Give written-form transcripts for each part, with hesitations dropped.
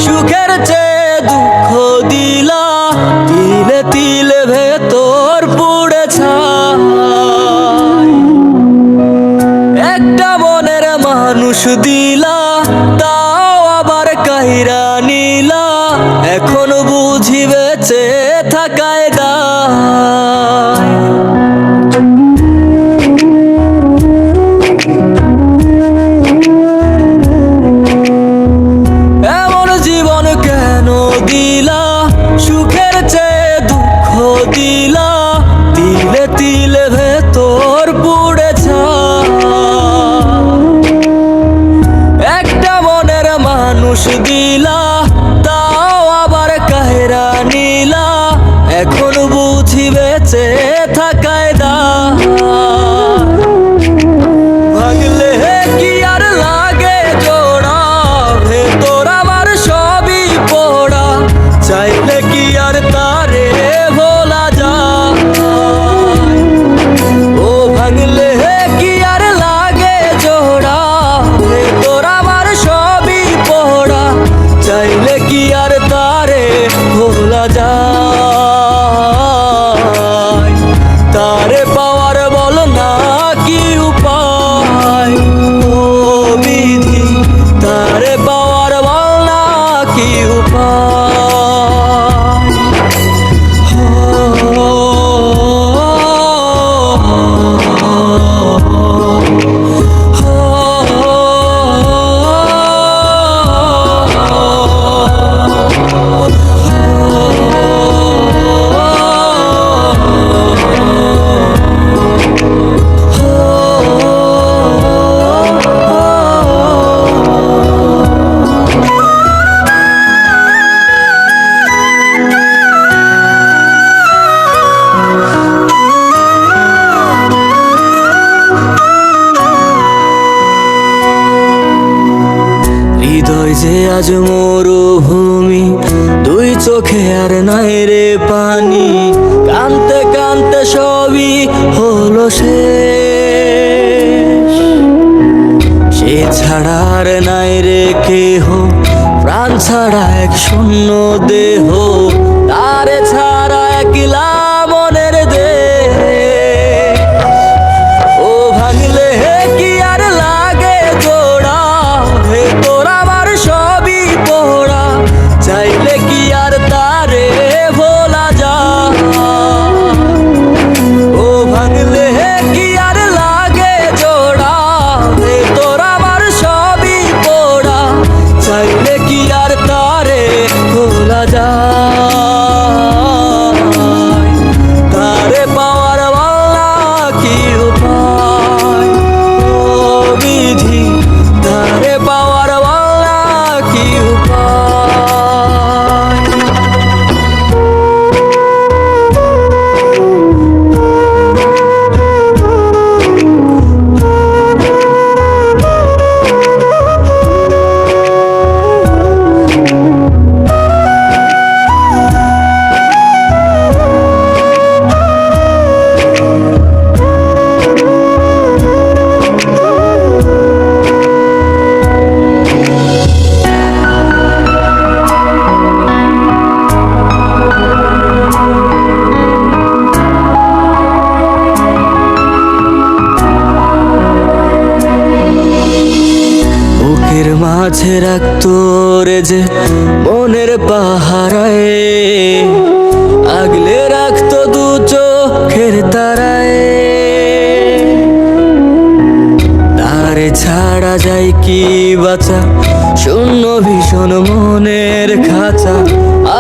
সুখের চেয়ে দুঃখ দিলা, তিলে তিলে ভেতর পুড়ে ছাই। একটা মনের মানুষ দিলা, তাও আবার কাহিরা নিলা, এখন বুঝি বেঁচে থাকায় দায়। সুখের চেয়ে দুঃখ দিলা, তিলে তিলে ভেতর পুড়ে ছাই। একটা মনের মানুষ দিলা, তাও আবার কাহিরা নিলা, এখন বুঝি বেঁচে থাকায় দায়। ভাগলে কি আর লাগে জোড়া, ভেতর আমার সবই পোড়া, চাইলে কি আর তারে ভোলা যায়। ও ভাঙলে কি আর লাগে জোড়া, ভেতর আমার সবই পোড়া, চাইলে কি আর তারে ভোলা যায়। তারে পাওয়ার বল না কি উপায়, ও বিধি তারে পাওয়ার বল না কি উপায়। হৃদয় যে আজ মরুভূমি, দুই চোখে আর নাই রে পানি, কানতে কানতে সবই হলো শেষ। সে ছাড়া আর নাই রে কেহ, প্রাণ ছাড়া এক শূন্য দেহ, তারে ছাড়া একলা মনের দেহ। ও ভাঙলে কি আর লাগে জোড়া, ভেতর আমার সবই পোড়া, চাইলে কি আর তারে ভোলা যায়। ও ভাঙলে কি আর লাগে জোড়া, ভেতর আমার সবই পোড়া, চাইলে কি আর তারে ভোলা যায়। তারে পাওয়ার বলা কি উপায়, ও বিধি তারে পাওয়ার বলা কি উপায়। মাঝে রাখতো রে যে মনের পাহারায়, আগলে রাখতো দু চোখের তারায়। তারে ছাড়া যায় কি বাঁচা, শূন্য ভীষণ মনের খাঁচা,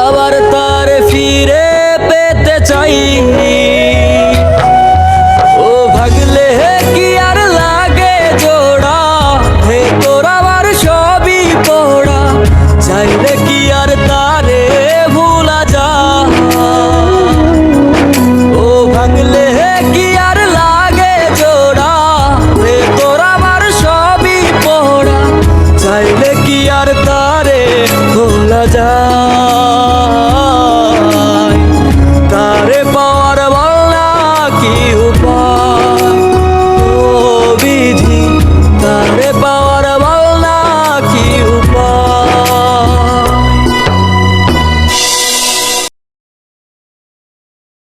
আবার তারে ফিরে পেতে চাই। ও ভাগলে কি আর লাগে জোড়া, ভেতর আমার সবই পোড়া, চাইলে কি আর তার